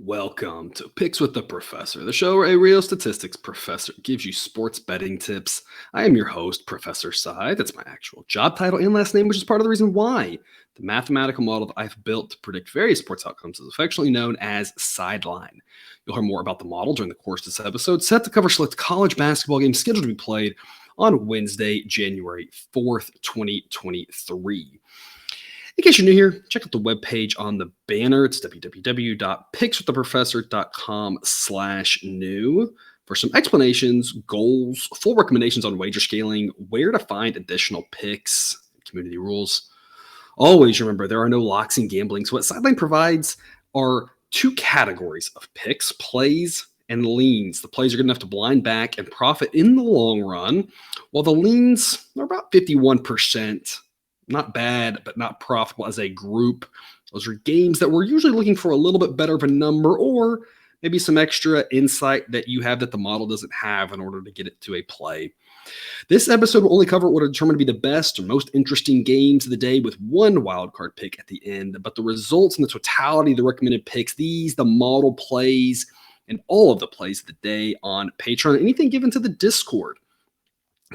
Welcome to Picks with the Professor, the show where a real statistics professor gives you sports betting tips. I am your host, Professor Sai. That's my actual job title and last name, which is part of the reason why the mathematical model that I've built to predict various sports outcomes is affectionately known as Sideline. You'll hear more about the model during the course of this episode, set to cover select college basketball games scheduled to be played on Wednesday, January 4th, 2023. In case you're new here, check out the webpage on the banner. It's www.pickswiththeprofessor.com/new for some explanations, goals, full recommendations on wager scaling, where to find additional picks, community rules. Always remember, there are no locks in gambling. So what Sideline provides are two categories of picks: plays and leans. The plays are good enough to blind back and profit in the long run, while the leans are about 51%. Not bad, but not profitable as a group. Those are games that we're usually looking for a little bit better of a number, or maybe some extra insight that you have that the model doesn't have in order to get it to a play. This episode will only cover what are determined to be the best or most interesting games of the day, with one wildcard pick at the end. But the results and the totality of the recommended picks, the model plays, and all of the plays of the day on Patreon, anything given to the Discord,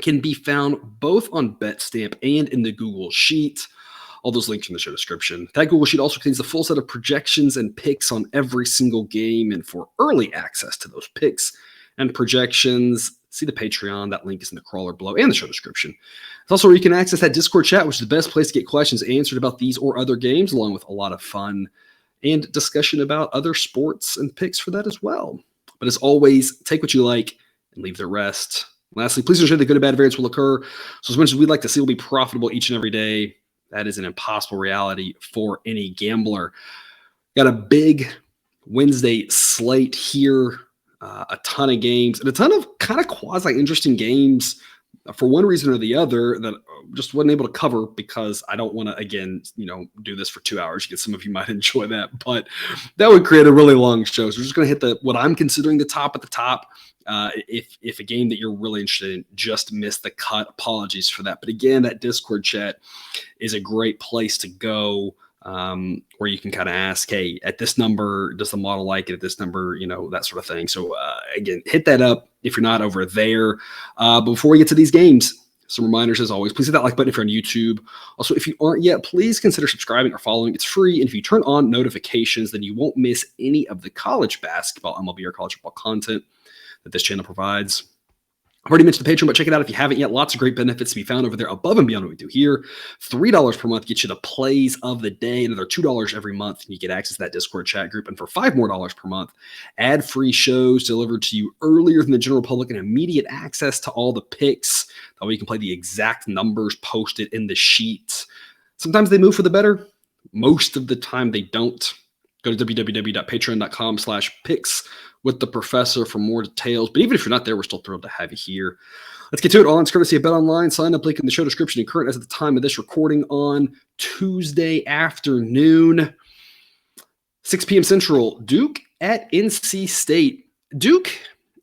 can be found both on Betstamp and in the Google Sheet. All those links in the show description. That Google Sheet also contains the full set of projections and picks on every single game. And for early access to those picks and projections, see the Patreon. That link is in the crawler below and the show description. It's also where you can access that Discord chat, which is the best place to get questions answered about these or other games, along with a lot of fun and discussion about other sports and picks for that as well. But as always, take what you like and leave the rest. Lastly, please ensure that good and bad variance will occur. So as much as we'd like to see will be profitable each and every day, that is an impossible reality for any gambler. Got a big Wednesday slate here, a ton of games, and a ton of kind of quasi-interesting games for one reason or the other that just wasn't able to cover because I don't want to, again, do this for 2 hours. Some of you might enjoy that, but that would create a really long show. So we're just going to hit what I'm considering the top at the top. If a game that you're really interested in just missed the cut, apologies for that. But again, that Discord chat is a great place to go where you can kind of ask, hey, at this number, does the model like it? At this number, that sort of thing. So again, hit that up if you're not over there. But before we get to these games, some reminders as always. Please hit that like button if you're on YouTube. Also, if you aren't yet, please consider subscribing or following. It's free. And if you turn on notifications, then you won't miss any of the college basketball, MLB, or college football content that this channel provides. I've already mentioned the Patreon, but check it out if you haven't yet. Lots of great benefits to be found over there above and beyond what we do here. $3 per month gets you the plays of the day. Another $2 every month, and you get access to that Discord chat group. And for $5 more per month, ad-free shows delivered to you earlier than the general public and immediate access to all the picks. That way you can play the exact numbers posted in the sheet. Sometimes they move for the better. Most of the time they don't. Go to www.patreon.com/picks with the professor for more details. But even if you're not there, we're still thrilled to have you here. Let's get to it. All in courtesy of Bet Online. Sign up link in the show description and current as of the time of this recording on Tuesday afternoon, 6 p.m. Central. Duke at NC State. Duke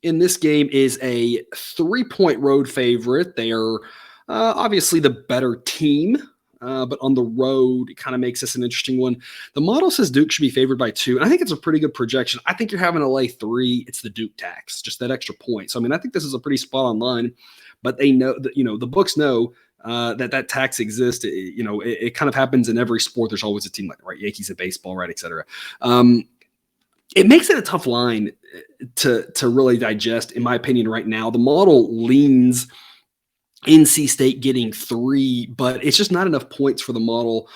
in this game is a 3-point road favorite. They are obviously the better team. But on the road, it kind of makes this an interesting one. The model says Duke should be favored by 2, and I think it's a pretty good projection. I think you're having to lay 3. It's the Duke tax, just that extra point. So, I think this is a pretty spot on line, but they know that, the books know that tax exists. It kind of happens in every sport. There's always a team like, right, Yankees in baseball, right, et cetera. It makes it a tough line to really digest, in my opinion, right now. The model leans NC State getting 3, but it's just not enough points for the model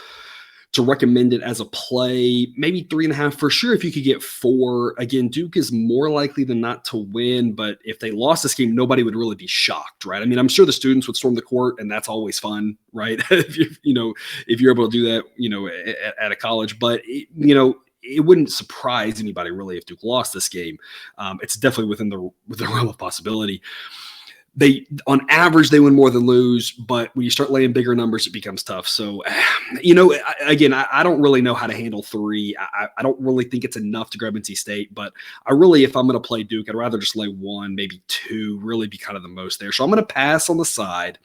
to recommend it as a play. Maybe 3.5 for sure if you could get 4. Again, Duke is more likely than not to win, but if they lost this game, nobody would really be shocked, right? I'm sure the students would storm the court, and that's always fun, right? if you're able to do that, at a college, but it wouldn't surprise anybody really if Duke lost this game. It's definitely within the realm of possibility. On average, they win more than lose, but when you start laying bigger numbers, it becomes tough. So, again, I don't really know how to handle 3. I don't really think it's enough to grab NC State, but if I'm going to play Duke, I'd rather just lay 1, maybe 2, really be kind of the most there. So I'm going to pass on the side,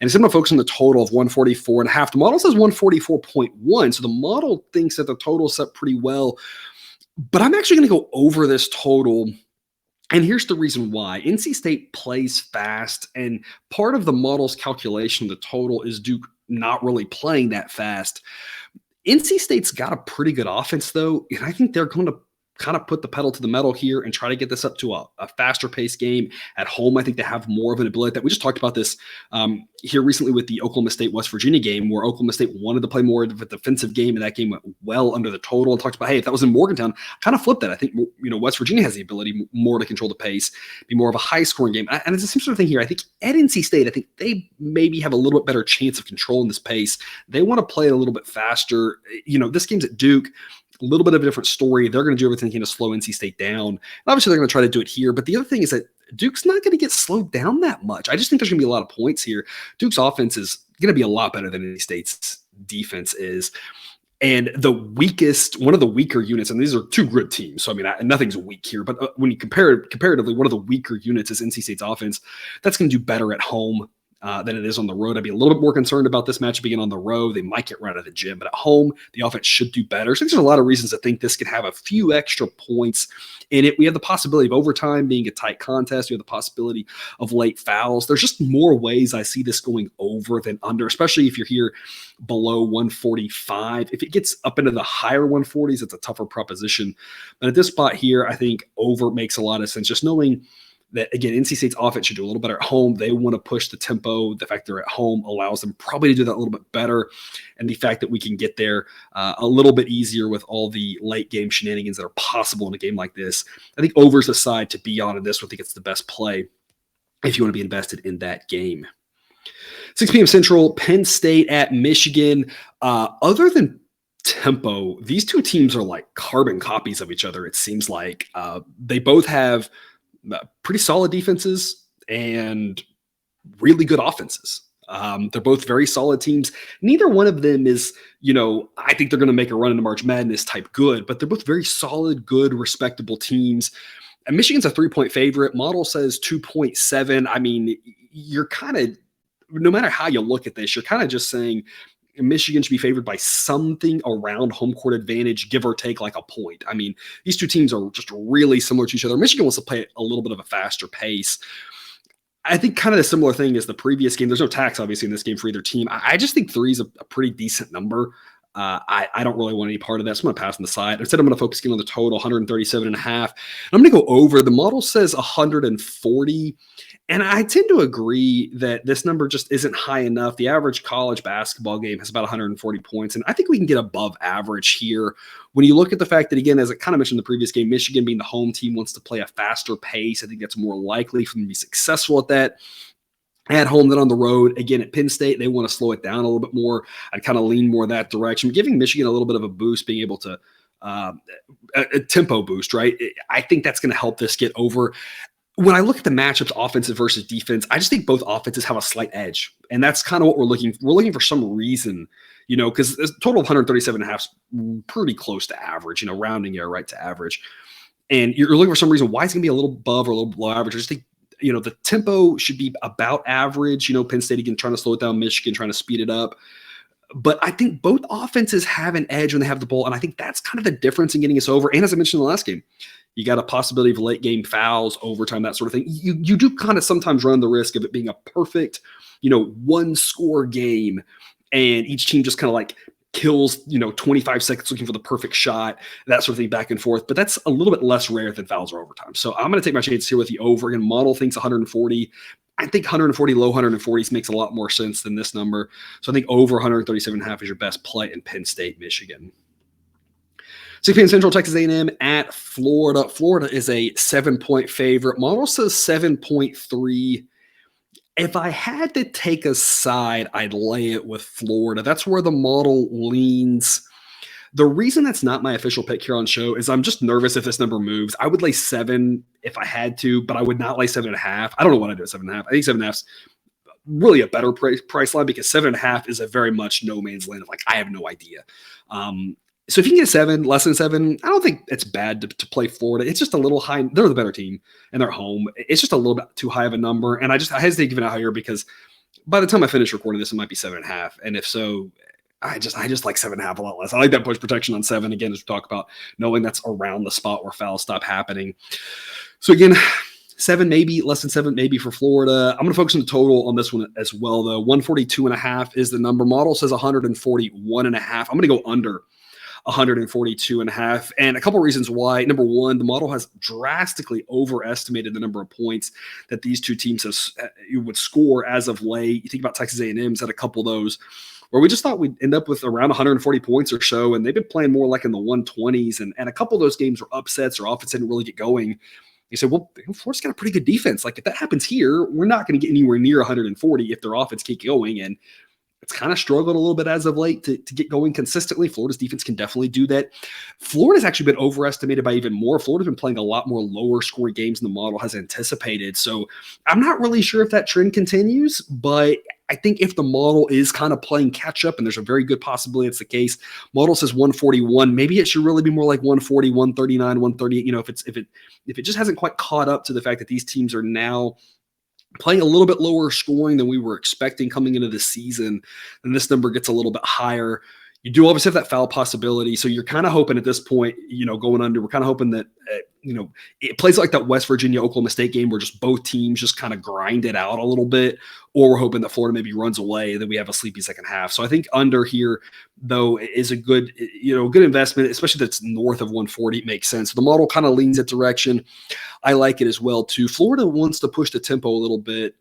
and I'm going to focus on the total of 144.5. The model says 144.1, so the model thinks that the total is set pretty well. But I'm actually going to go over this total. And here's the reason why. NC State plays fast, and part of the model's calculation of the total is Duke not really playing that fast. NC State's got a pretty good offense, though, and I think they're going to kind of put the pedal to the metal here and try to get this up to a faster paced game at home. I think they have more of an ability that we just talked about this here recently with the Oklahoma State West Virginia game, where Oklahoma State wanted to play more of a defensive game, and that game went well under the total. And talked about, hey, if that was in Morgantown, kind of flip that. I think West Virginia has the ability more to control the pace, be more of a high scoring game. And it's the same sort of thing here. I think at NC State, I think they maybe have a little bit better chance of controlling this pace. They want to play it a little bit faster. This game's at Duke. A little bit of a different story. They're going to do everything they can to slow NC State down. And obviously, they're going to try to do it here. But the other thing is that Duke's not going to get slowed down that much. I just think there's going to be a lot of points here. Duke's offense is going to be a lot better than NC State's defense is. And one of the weaker units, and these are two good teams, so I mean, nothing's weak here, but when you compare it comparatively, one of the weaker units is NC State's offense. That's going to do better at home than it is on the road. I'd be a little bit more concerned about this matchup being on the road. They might get run out of the gym, but at home, the offense should do better. So there's a lot of reasons to think this could have a few extra points in it. We have the possibility of overtime being a tight contest. We have the possibility of late fouls. There's just more ways I see this going over than under, especially if you're here below 145. If it gets up into the higher 140s, it's a tougher proposition. But at this spot here, I think over makes a lot of sense. Just knowing that, again, NC State's offense should do a little better at home. They want to push the tempo. The fact they're at home allows them probably to do that a little bit better. And the fact that we can get there a little bit easier with all the late game shenanigans that are possible in a game like this. I think over's the side to be on in this. I think it's the best play if you want to be invested in that game. 6 p.m. Central, Penn State at Michigan. Other than tempo, these two teams are like carbon copies of each other, it seems like. They both have pretty solid defenses and really good offenses. They're both very solid teams. Neither one of them is, I think they're going to make a run into March Madness type good, but they're both very solid, good, respectable teams. And Michigan's a 3-point favorite. Model says 2.7. I mean, you're kind of, no matter how you look at this, you're kind of just saying Michigan should be favored by something around home court advantage, give or take like a point. I mean, these two teams are just really similar to each other. Michigan wants to play a little bit of a faster pace. I think kind of a similar thing as the previous game. There's no tax, obviously, in this game for either team. I just think 3 is a pretty decent number. I don't really want any part of that, so I'm going to pass on the side. Instead, I'm going to focus again on the total, 137.5. I'm going to go over. The model says 140. And I tend to agree that this number just isn't high enough. The average college basketball game has about 140 points, and I think we can get above average here. When you look at the fact that, again, as I kind of mentioned in the previous game, Michigan being the home team wants to play a faster pace. I think that's more likely for them to be successful at that at home than on the road. Again, at Penn State, they want to slow it down a little bit more. I'd kind of lean more that direction, giving Michigan a little bit of a boost, being able to a tempo boost, right? I think that's going to help this get over. When I look at the matchups, offensive versus defense, I just think both offenses have a slight edge. And that's kind of what we're looking for. We're looking for some reason, because a total of 137.5 is pretty close to average, rounding error right to average. And you're looking for some reason why it's going to be a little above or a little below average. I just think, the tempo should be about average. Penn State, again, trying to slow it down, Michigan trying to speed it up. But I think both offenses have an edge when they have the ball. And I think that's kind of the difference in getting us over. And as I mentioned in the last game, you got a possibility of late game fouls, overtime, that sort of thing. You do kind of sometimes run the risk of it being a perfect, one score game. And each team just kind of like kills, 25 seconds looking for the perfect shot, that sort of thing back and forth. But that's a little bit less rare than fouls or overtime. So I'm going to take my chance here with the over. Again, model thinks 140. I think 140, low 140s makes a lot more sense than this number. So I think over 137.5 is your best play in Penn State, Michigan. 6 p.m. Central, Texas A&M at Florida. Florida is a 7-point favorite. Model says 7.3. If I had to take a side, I'd lay it with Florida. That's where the model leans. The reason that's not my official pick here on show is I'm just nervous if this number moves. I would lay 7 if I had to, but I would not lay 7.5. I don't know what I'd do at 7.5. I think 7.5's really a better price line because 7.5 is a very much no man's land of like, I have no idea. So if you can get 7, less than 7, I don't think it's bad to play Florida. It's just a little high. They're the better team and they're home. It's just a little bit too high of a number. And I hesitate giving it higher because by the time I finish recording this, it might be 7.5. And if so, I just like 7.5 a lot less. I like that push protection on 7 again, as we talk about, knowing that's around the spot where fouls stop happening. So again, 7 maybe, less than 7 maybe for Florida. I'm going to focus on the total on this one as well, though. 142.5 is the number. Model says 141.5. I'm going to go under 142.5. And a couple of reasons why. Number one, the model has drastically overestimated the number of points that these two teams would score as of late. You think about Texas A&M's had a couple of those where we just thought we'd end up with around 140 points or so, and they've been playing more like in the 120s, and a couple of those games were upsets or offense didn't really get going. You say, well, Florida's got a pretty good defense. Like, if that happens here, we're not going to get anywhere near 140 if their offense keeps going, and it's kind of struggled a little bit as of late to get going consistently. Florida's defense can definitely do that. Florida's actually been overestimated by even more. Florida's been playing a lot more lower scoring games than the model has anticipated. So I'm not really sure if that trend continues, but I think if the model is kind of playing catch up, and there's a very good possibility it's the case, model says 141, maybe it should really be more like 140, 139, 138. You know, if it just hasn't quite caught up to the fact that these teams are now playing a little bit lower scoring than we were expecting coming into the season, then this number gets a little bit higher. You do obviously have that foul possibility. So you're kind of hoping at this point, going under, we're kind of hoping that, it plays like that West Virginia, Oklahoma State game where just both teams just kind of grind it out a little bit, or we're hoping that Florida maybe runs away and then we have a sleepy second half. So I think under here, though, is a good, good investment, especially that's north of 140. It makes sense. So the model kind of leans that direction. I like it as well, too. Florida wants to push the tempo a little bit.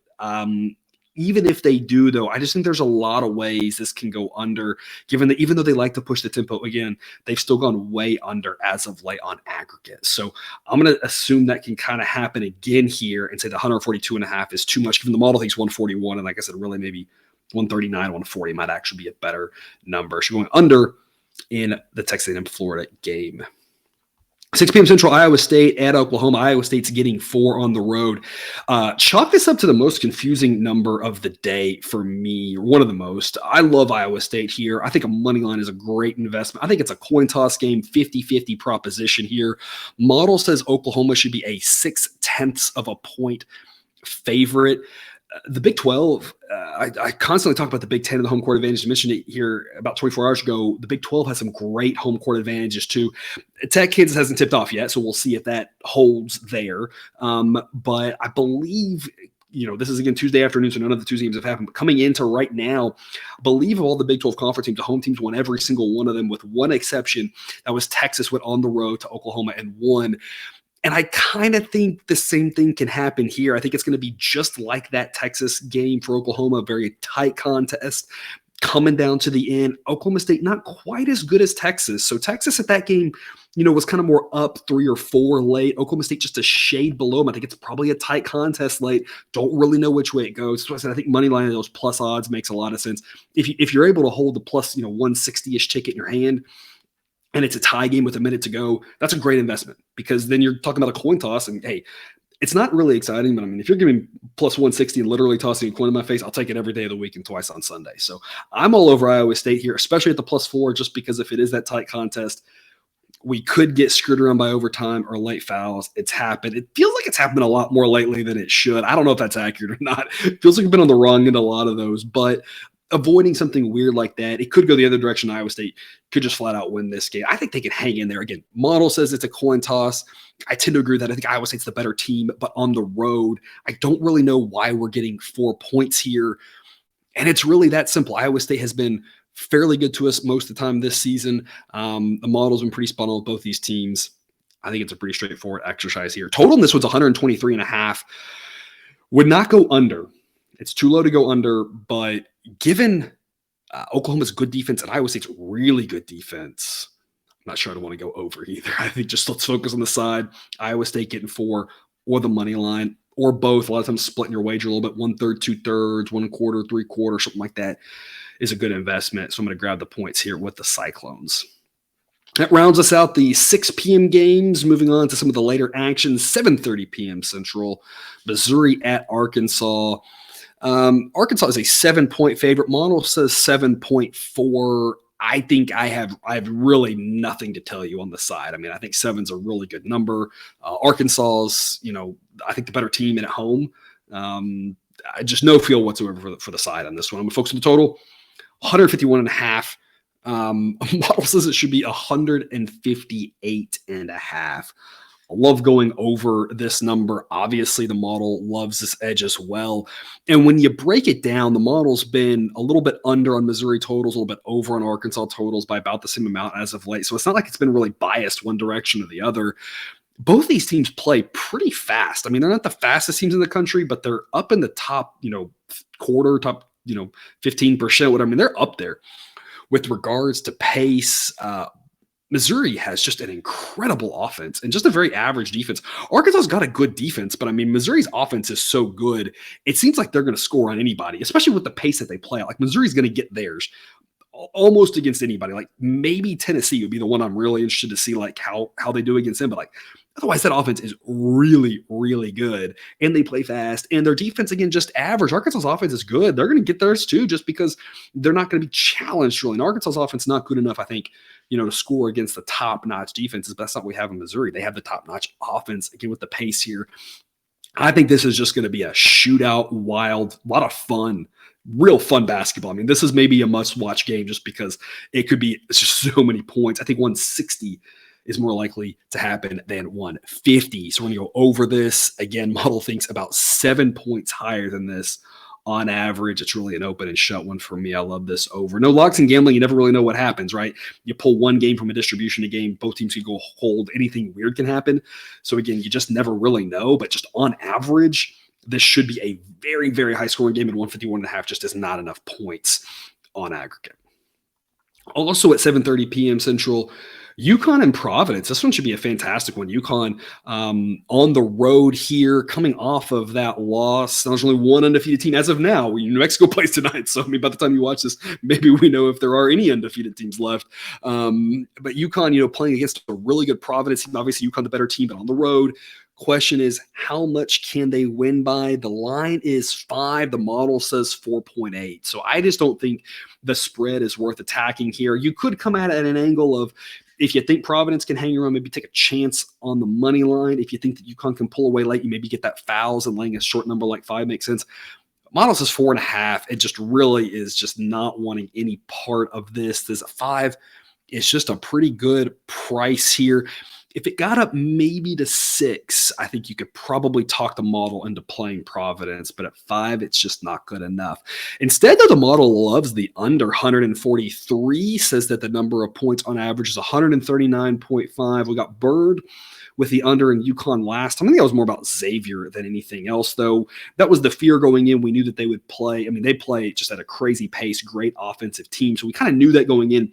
Even if they do, though, I just think there's a lot of ways this can go under, given that even though they like to push the tempo, again, they've still gone way under as of late on aggregate. So I'm going to assume that can kind of happen again here and say the 142.5 is too much, given the model thinks 141. And like I said, really maybe 139, 140 might actually be a better number. So going under in the Texas A&M Florida game. 6 p.m. Central, Iowa State at Oklahoma. Iowa State's getting 4 on the road. Chalk this up to the most confusing number of the day for me, or one of the most. I love Iowa State here. I think a money line is a great investment. I think it's a coin toss game, 50-50 proposition here. Model says Oklahoma should be a 0.6 of a point favorite. The Big 12, I constantly talk about the Big 10 and the home court advantage. I mentioned it here about 24 hours ago. The Big 12 has some great home court advantages too. Tech Kansas hasn't tipped off yet, so we'll see if that holds there. But I believe, this is again Tuesday afternoon, so none of the Tuesday games have happened. But coming into right now, I believe of all the Big 12 conference teams, the home teams won every single one of them with one exception. That was Texas went on the road to Oklahoma and won. And I kind of think the same thing can happen here. I think it's going to be just like that Texas game for Oklahoma, a very tight contest coming down to the end. Oklahoma State not quite as good as Texas. So Texas at that game, was kind of more up 3 or 4 late. Oklahoma State just a shade below them. I think it's probably a tight contest late. Don't really know which way it goes. So I said, I think money line of those plus odds makes a lot of sense. If you're able to hold the plus, 160-ish ticket in your hand, and it's a tie game with a minute to go, that's a great investment, because then you're talking about a coin toss, and hey, it's not really exciting, but I mean, if you're giving plus 160 and literally tossing a coin in my face, I'll take it every day of the week and twice on Sunday. So I'm all over Iowa State here, especially at the plus 4, just because if it is that tight contest, we could get screwed around by overtime or late fouls. It's happened. It feels like it's happened a lot more lately than it should. I don't know if that's accurate or not. It feels like we've been on the wrong end of a lot of those, but avoiding something weird like that, it could go the other direction. Iowa State could just flat out win this game. I think they can hang in there. Again, model says it's a coin toss. I tend to agree with that. I think Iowa State's the better team, but on the road, I don't really know why we're getting 4 points here. And it's really that simple. Iowa State has been fairly good to us most of the time this season. The model's been pretty spot on with both these teams. I think it's a pretty straightforward exercise here. Total in this one's 123.5. Would not go under. It's too low to go under, but given Oklahoma's good defense and Iowa State's really good defense, I'm not sure I don't want to go over either. I think just let's focus on the side. Iowa State getting 4, or the money line, or both. A lot of times splitting your wager a little bit, 1/3, 2/3, 1/4, 3/4, something like that is a good investment. So I'm going to grab the points here with the Cyclones. That rounds us out the 6 p.m. games. Moving on to some of the later actions, 7:30 p.m. Central, Missouri at Arkansas. Arkansas is a 7-point favorite. Model says 7.4. I think I have really nothing to tell you on the side. I mean, I think 7's a really good number. Arkansas's, I think the better team and at home. I just no feel whatsoever for the side on this one. I'm going to focus on the total, 151.5. Model says it should be 158.5. I love going over this number. Obviously, the model loves this edge as well. And when you break it down, the model's been a little bit under on Missouri totals, a little bit over on Arkansas totals by about the same amount as of late. So it's not like it's been really biased one direction or the other. Both these teams play pretty fast. I mean, they're not the fastest teams in the country, but they're up in the top, quarter, top, 15%, whatever. I mean, they're up there with regards to pace. Missouri has just an incredible offense and just a very average defense. Arkansas's got a good defense, but I mean, Missouri's offense is so good. It seems like they're going to score on anybody, especially with the pace that they play at. Like Missouri's going to get theirs almost against anybody. Like maybe Tennessee would be the one I'm really interested to see, like how they do against them. But like otherwise, that offense is really, really good, and they play fast. And their defense, again, just average. Arkansas's offense is good. They're going to get theirs too, just because they're not going to be challenged really. And Arkansas's offense not good enough, I think, to score against the top-notch defenses. But that's not what we have in Missouri. They have the top-notch offense, again, with the pace here. I think this is just going to be a shootout, wild, a lot of fun, real fun basketball. I mean, this is maybe a must-watch game just because it's just so many points. I think 160 is more likely to happen than 150. So when you go over this, again, model thinks about 7 points higher than this on average. It's really an open and shut one for me. I love this over. No locks in gambling. You never really know what happens, right? You pull one game from a distribution to game, both teams can go hold. Anything weird can happen. So again, you just never really know. But just on average, this should be a very, very high scoring game, and 151.5 just is not enough points on aggregate. Also at 7:30 p.m. Central, UConn and Providence. This one should be a fantastic one. UConn on the road here, coming off of that loss. There's only one undefeated team as of now. New Mexico plays tonight, so I mean, by the time you watch this, maybe we know if there are any undefeated teams left. But UConn, playing against a really good Providence team. Obviously, UConn the better team, but on the road. Question is, how much can they win by? The line is 5. The model says 4.8. So I just don't think the spread is worth attacking here. You could come at it at an angle of, if you think Providence can hang around, maybe take a chance on the money line. If you think that UConn can pull away late, you maybe get that fouls, and laying a short number like 5 makes sense. Model says 4.5. It just really is just not wanting any part of this. There's a 5. It's just a pretty good price here. If it got up maybe to 6, I think you could probably talk the model into playing Providence, but at 5, it's just not good enough. Instead, though, the model loves the under 143, says that the number of points on average is 139.5. We got Bird with the under in UConn last time. I think that was more about Xavier than anything else, though. That was the fear going in. We knew that they would play. I mean, they play just at a crazy pace, great offensive team. So we kind of knew that going in.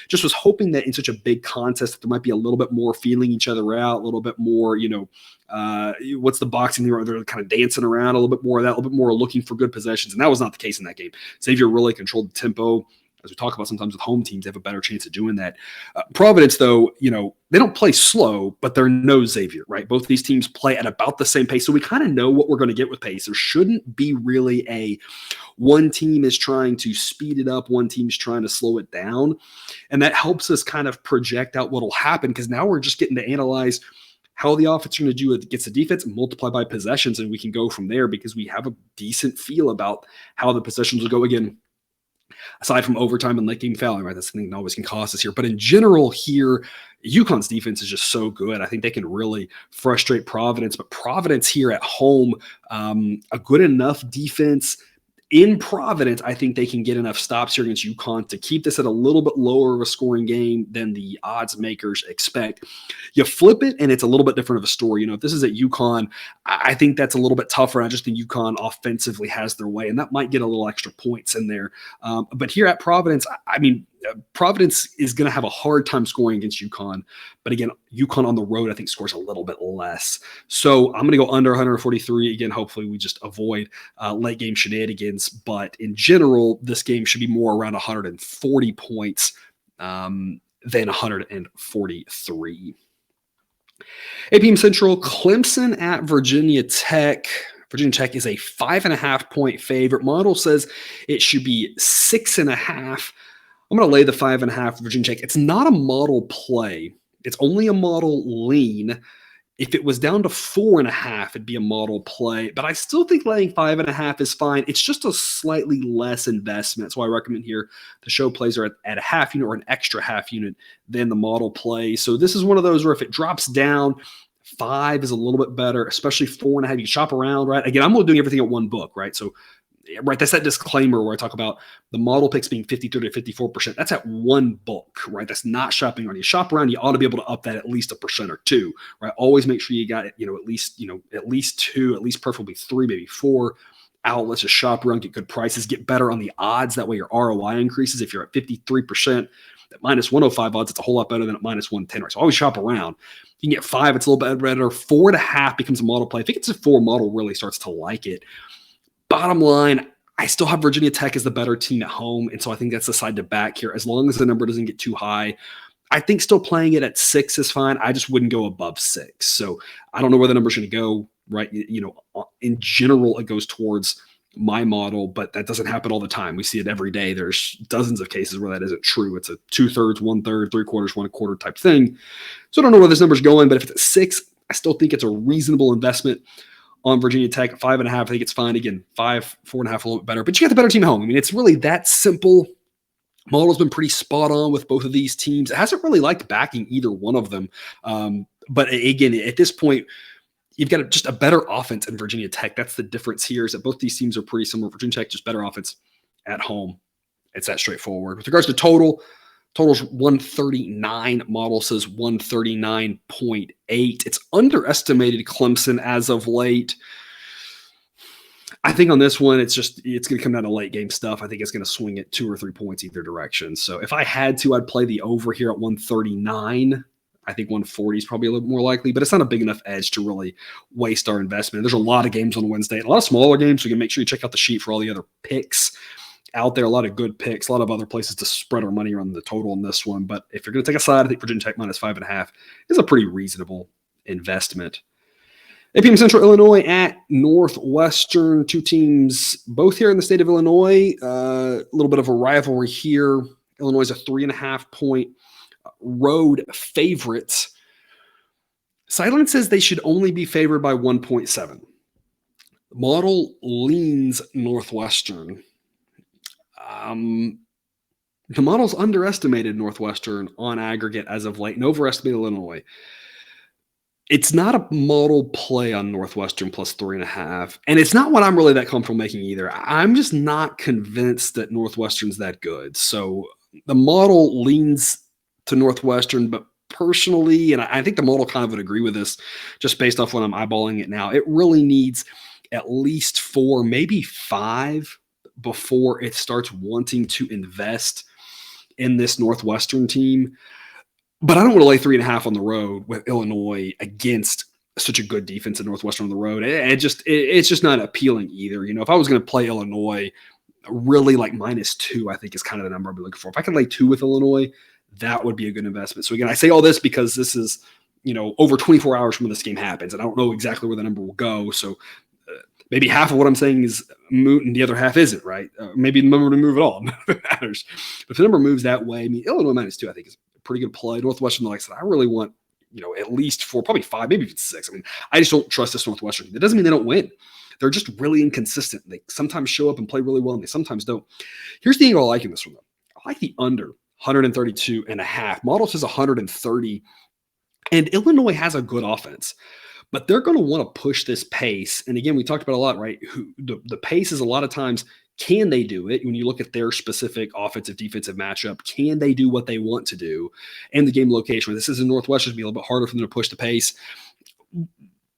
Just was hoping that in such a big contest that there might be a little bit more feeling each other out, a little bit more, what's the boxing there? They're kind of dancing around a little bit more of that, a little bit more looking for good possessions. And that was not the case in that game. Xavier really controlled the tempo. As we talk about sometimes with home teams, they have a better chance of doing that. Providence, though, they don't play slow, but they're no Xavier, right? Both of these teams play at about the same pace. So we kind of know what we're going to get with pace. There shouldn't be really a one team is trying to speed it up, one team's trying to slow it down. And that helps us kind of project out what will happen, because now we're just getting to analyze how the offense is going to do against the defense and multiply by possessions, and we can go from there because we have a decent feel about how the possessions will go. Again, aside from overtime and late game fouling, right? That's something that always can cost us here. But in general here, UConn's defense is just so good. I think they can really frustrate Providence. But Providence here at home, a good enough defense. In Providence, I think they can get enough stops here against UConn to keep this at a little bit lower of a scoring game than the odds makers expect. You flip it, and it's a little bit different of a story. If this is at UConn, I think that's a little bit tougher. I just think UConn offensively has their way, and that might get a little extra points in there. But here at Providence, I mean, Providence is going to have a hard time scoring against UConn. But again, UConn on the road, I think, scores a little bit less. So I'm going to go under 143. Again, hopefully we just avoid late game shenanigans. But in general, this game should be more around 140 points than 143. 8 p.m. Central, Clemson at Virginia Tech. Virginia Tech is a 5.5 point favorite. Model says it should be 6.5. I'm going to lay the 5.5 Virginia Tech. It's not a model play. It's only a model lean. If it was down to 4.5, it'd be a model play, but I still think laying 5.5 is fine. It's just a slightly less investment. So I recommend here the show plays are at a half unit or an extra half unit than the model play. So this is one of those where if it drops down, 5 is a little bit better, especially 4.5. You shop around, right? Again, I'm only doing everything at one book, right? So right, that's that disclaimer where I talk about the model picks being 53 to 54%. That's at one book, right? That's not shopping around. You shop around, you ought to be able to up that at least 1% or 2, right? Always make sure you got it, at least 2, at least preferably 3, maybe 4 outlets to shop around, get good prices, get better on the odds. That way your ROI increases. If you're at 53%, at minus 105 odds, it's a whole lot better than at minus 110, right? So always shop around. You can get 5, it's a little bit better. 4.5 becomes a model play. If it gets a 4, model really starts to like it. Bottom line, I still have Virginia Tech as the better team at home, and so I think that's the side to back here. As long as the number doesn't get too high, I think still playing it at 6 is fine. I just wouldn't go above 6. So I don't know where the number's going to go, right? In general, it goes towards my model, but that doesn't happen all the time. We see it every day. There's dozens of cases where that isn't true. It's a 2/3, 1/3, 3/4, 1/4 type thing. So I don't know where this number's going, but if it's at 6, I still think it's a reasonable investment on Virginia Tech. At 5.5, I think it's fine. Again, 5, 4.5, a little bit better, but you got the better team at home. I mean, it's really that simple. Model's been pretty spot on with both of these teams. It hasn't really liked backing either one of them. But again, at this point, you've got just a better offense in Virginia Tech. That's the difference here, is that both these teams are pretty similar. Virginia Tech, just better offense at home. It's that straightforward. With regards to total's 139. Model says 139.8. It's underestimated Clemson as of late. I think on this one, it's going to come down to late game stuff. I think it's going to swing at 2 or 3 points either direction. So if I had to, I'd play the over here at 139. I think 140 is probably a little more likely, but it's not a big enough edge to really waste our investment. There's a lot of games on Wednesday, a lot of smaller games, so you can make sure you check out the sheet for all the other picks out there. A lot of good picks, a lot of other places to spread our money around the total in this one. But if you're going to take a side, I think Virginia Tech minus 5.5 is a pretty reasonable investment. APM Central Illinois at Northwestern, 2 teams both here in the state of Illinois. A little bit of a rivalry here. Illinois is a 3.5-point road favorite. Sideline says they should only be favored by 1.7. The model leans Northwestern. The model's underestimated Northwestern on aggregate as of late and overestimated Illinois. It's not a model play on Northwestern plus 3.5, and it's not what I'm really that comfortable making either. I'm just not convinced that Northwestern's that good. So the model leans to Northwestern, but personally, and I think the model kind of would agree with this just based off when I'm eyeballing it now, it really needs at least 4, maybe 5 before it starts wanting to invest in this Northwestern team. But I don't want to lay 3.5 on the road with Illinois against such a good defense in Northwestern on the road. It's just not appealing either. If I was going to play Illinois, really like -2, I think is kind of the number I'd be looking for. If I can lay 2 with Illinois, that would be a good investment. So again, I say all this because this is, over 24 hours from when this game happens, and I don't know exactly where the number will go. So maybe half of what I'm saying is moot and the other half isn't, right? Maybe the number to move at all. None of it matters. But if the number moves that way, Illinois -2, I think is a pretty good play. Northwestern, like I said, I really want, at least 4, probably 5, maybe even 6. I just don't trust this Northwestern. That doesn't mean they don't win. They're just really inconsistent. They sometimes show up and play really well, and they sometimes don't. Here's the angle I like in this one, though. I like the under 132.5. Model says 130. And Illinois has a good offense, but they're going to want to push this pace. And again, we talked about a lot, right? The pace is a lot of times, can they do it? When you look at their specific offensive defensive matchup, can they do what they want to do? And the game location, this is in Northwestern, it'll be a little bit harder for them to push the pace.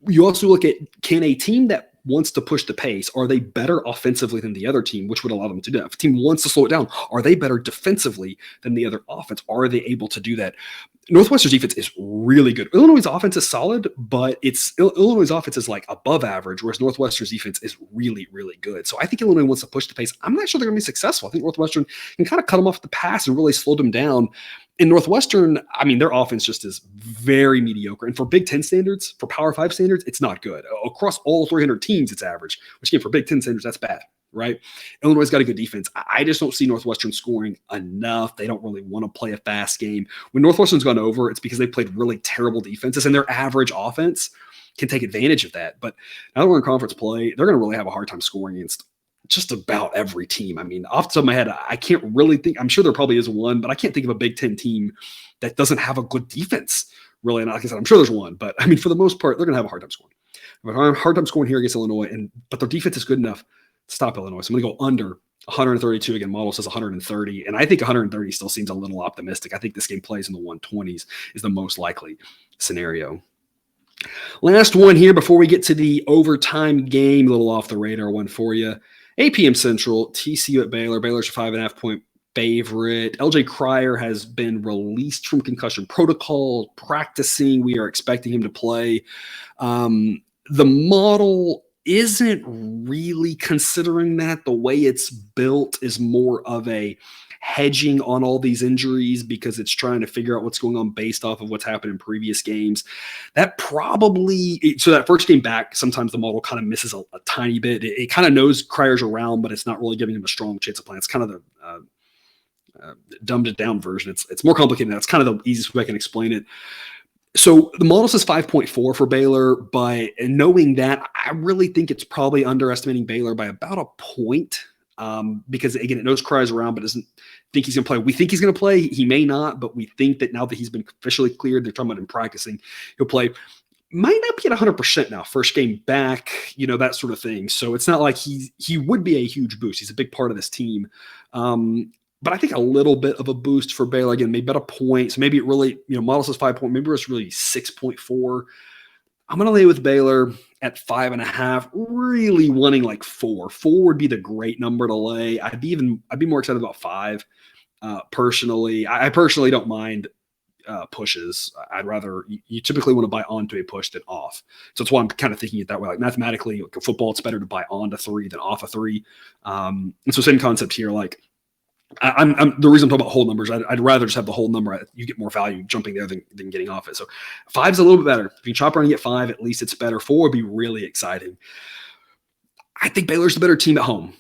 You also look at, can a team that wants to push the pace, are they better offensively than the other team, which would allow them to do that? If a team wants to slow it down, are they better defensively than the other offense? Are they able to do that? Northwestern's defense is really good. Illinois' offense is solid, but Illinois' offense is like above average, whereas Northwestern's defense is really, really good. So I think Illinois wants to push the pace. I'm not sure they're going to be successful. I think Northwestern can kind of cut them off the pass and really slow them down. In Northwestern, their offense just is very mediocre. And for Big Ten standards, for Power 5 standards, it's not good. Across all 300 teams, it's average, which again, for Big Ten standards, that's bad, right? Illinois got a good defense. I just don't see Northwestern scoring enough. They don't really want to play a fast game. When Northwestern's gone over, it's because they played really terrible defenses, and their average offense can take advantage of that. But now that we're in conference play, they're going to really have a hard time scoring against just about every team. I mean, off the top of my head, I can't really think. I'm sure there probably is one, but I can't think of a Big Ten team that doesn't have a good defense. Really, and like I said, I'm sure there's one, but I mean, for the most part, they're going to have a hard time scoring. But I have a hard time scoring here against Illinois, but their defense is good enough to stop Illinois. So I'm going to go under 132. Again, model says 130, and I think 130 still seems a little optimistic. I think this game plays in the 120s is the most likely scenario. Last one here before we get to the overtime game, a little off the radar one for you. 8 p.m. Central, TCU at Baylor. Baylor's a 5.5-point favorite. LJ Cryer has been released from concussion protocol, practicing. We are expecting him to play. The model isn't really considering that. The way it's built is more of a hedging on all these injuries because it's trying to figure out what's going on based off of what's happened in previous games. That first game back, sometimes the model kind of misses a tiny bit. It kind of knows Cryer's around, but it's not really giving him a strong chance of playing. It's kind of the dumbed it down version. It's more complicated than that. It's kind of the easiest way I can explain it. So the model says 5.4 for Baylor, but knowing that, I really think it's probably underestimating Baylor by about a point. Because again, it knows Cryer's around, but doesn't think he's going to play. We think he's going to play. He may not, but we think that now that he's been officially cleared, they're talking about him practicing, he'll play. Might not be at 100% now, first game back, that sort of thing. So it's not like he would be a huge boost. He's a big part of this team. But I think a little bit of a boost for Baylor, again, maybe about a point. So maybe it really, model says 5 point, maybe it's really 6.4. I'm going to lay with Baylor at 5.5, really wanting like 4. 4 would be the great number to lay. I'd be more excited about 5. Personally, I personally don't mind pushes. I'd rather, you typically want to buy onto a push than off. So that's why I'm kind of thinking it that way. Like mathematically, like in football, it's better to buy onto 3 than off a 3. And so same concept here. Like I'm the reason I'm talking about whole numbers. I'd rather just have the whole number. You get more value jumping there than getting off it. So 5's a little bit better. If you chop around and get 5, at least it's better. 4 would be really exciting. I think Baylor's the better team at home.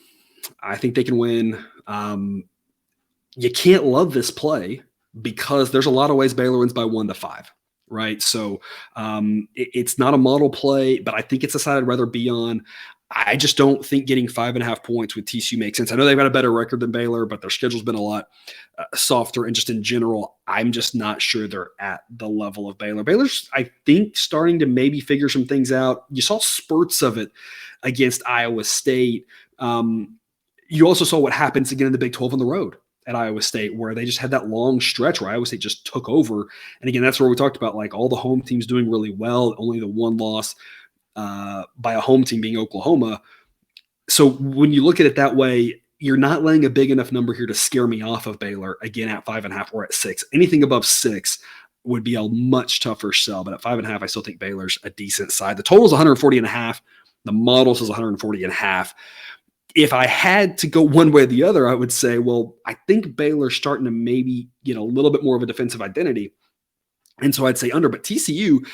I think they can win. You can't love this play because there's a lot of ways Baylor wins by 1-5, right? So it's not a model play, but I think it's a side I'd rather be on. I just don't think getting 5.5 points with TCU makes sense. I know they've got a better record than Baylor, but their schedule's been a lot softer. And just in general, I'm just not sure they're at the level of Baylor. Baylor's, I think, starting to maybe figure some things out. You saw spurts of it against Iowa State. You also saw what happens again in the Big 12 on the road at Iowa State, where they just had that long stretch where Iowa State just took over. And again, that's where we talked about like all the home teams doing really well, only the one loss by a home team being Oklahoma. So when you look at it that way, you're not laying a big enough number here to scare me off of Baylor again at 5.5 or at 6. Anything above 6 would be a much tougher sell, but at 5.5, I still think Baylor's a decent side. The total is 140.5. The model says 140.5. If I had to go one way or the other, I would say, well, I think Baylor's starting to maybe get a little bit more of a defensive identity. And so I'd say under, but TCU,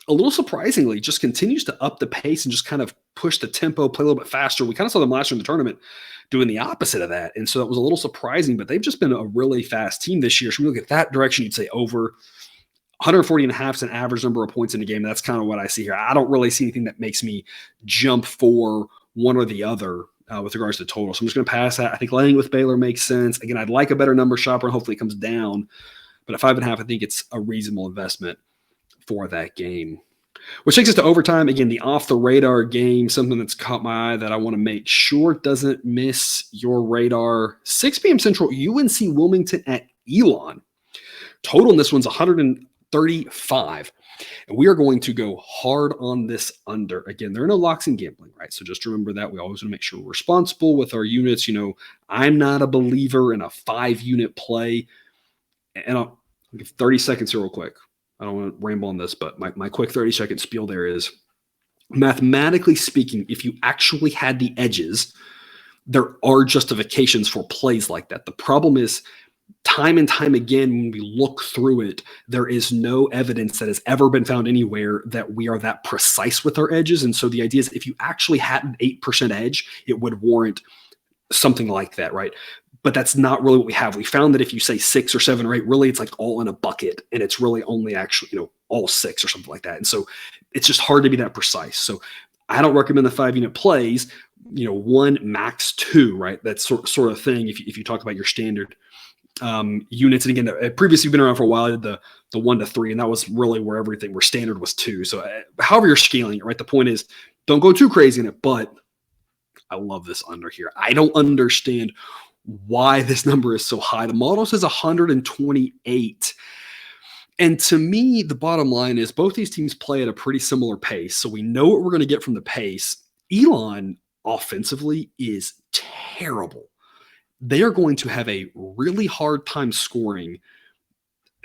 a little surprisingly, just continues to up the pace and just kind of push the tempo, play a little bit faster. We kind of saw them last year in the tournament doing the opposite of that. And so that was a little surprising, but they've just been a really fast team this year. So when you look at that direction, you'd say over 140.5 is an average number of points in a game. That's kind of what I see here. I don't really see anything that makes me jump for one or the other with regards to total. So I'm just going to pass that. I think laying with Baylor makes sense. Again, I'd like a better number shopper and hopefully it comes down. But at 5.5, I think it's a reasonable investment for that game. Which takes us to overtime. Again, the off-the-radar game, something that's caught my eye that I want to make sure doesn't miss your radar. 6 p.m. Central, UNC Wilmington at Elon. Total in this one's 135. And we are going to go hard on this under. Again, there are no locks in gambling, right? So just remember that. We always want to make sure we're responsible with our units. I'm not a believer in a 5-unit play. And I'll give 30 seconds here real quick. I don't want to ramble on this, but my quick 30-second spiel there is, mathematically speaking, if you actually had the edges, there are justifications for plays like that. The problem is time and time again, when we look through it, there is no evidence that has ever been found anywhere that we are that precise with our edges. And so the idea is if you actually had an 8% edge, it would warrant something like that, right? But that's not really what we have. We found that if you say 6 or 7 or 8, really it's like all in a bucket, and it's really only actually, all 6 or something like that. And so it's just hard to be that precise. So I don't recommend the 5-unit plays, 1, max 2, right? That sort of thing. If you talk about your standard units, and again, previously you've been around for a while, I did the 1 to 3, and that was really where standard was 2. So however you're scaling it, right? The point is, don't go too crazy in it, but I love this under here. I don't understand why this number is so high. The model says 128. And to me, the bottom line is both these teams play at a pretty similar pace. So we know what we're going to get from the pace. Elon offensively is terrible. They are going to have a really hard time scoring.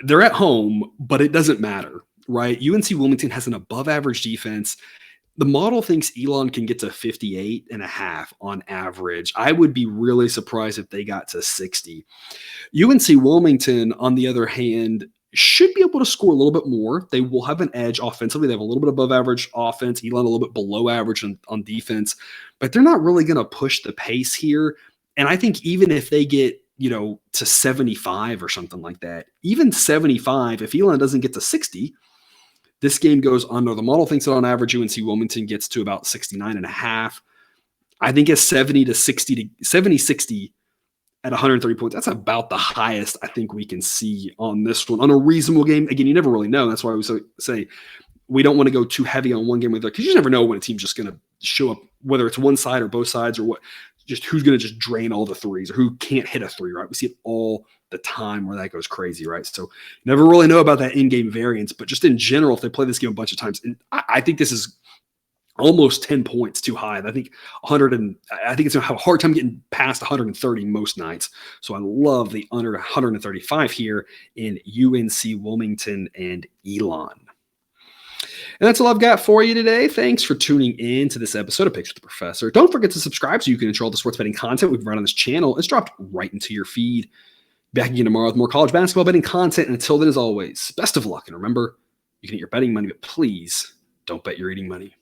They're at home, but it doesn't matter, right? UNC Wilmington has an above average defense. The model thinks Elon can get to 58.5 on average. I would be really surprised if they got to 60. UNC Wilmington, on the other hand, should be able to score a little bit more. They will have an edge offensively. They have a little bit above average offense. Elon a little bit below average on defense, but they're not really going to push the pace here. And I think even if they get, to 75 or something like that, even 75, if Elon doesn't get to 60, this game goes under. The model thinks that on average, UNC Wilmington gets to about 69.5. I think it's 70-60 at 130 points. That's about the highest I think we can see on this one. On a reasonable game, again, you never really know. That's why I say we don't want to go too heavy on one game with it, because you never know when a team's just going to show up, whether it's one side or both sides or what, just who's going to just drain all the threes or who can't hit a 3, right? We see it all the time where that goes crazy, right? So you never really know about that in-game variance, but just in general, if they play this game a bunch of times, and I think this is almost 10 points too high. I think it's going to have a hard time getting past 130 most nights. So I love the under 135 here in UNC Wilmington and Elon. And that's all I've got for you today. Thanks for tuning in to this episode of Picks with the Professor. Don't forget to subscribe so you can enjoy all the sports betting content we've run on this channel. It's dropped right into your feed. Back again tomorrow with more college basketball betting content. And until then, as always, best of luck. And remember, you can get your betting money, but please don't bet your eating money.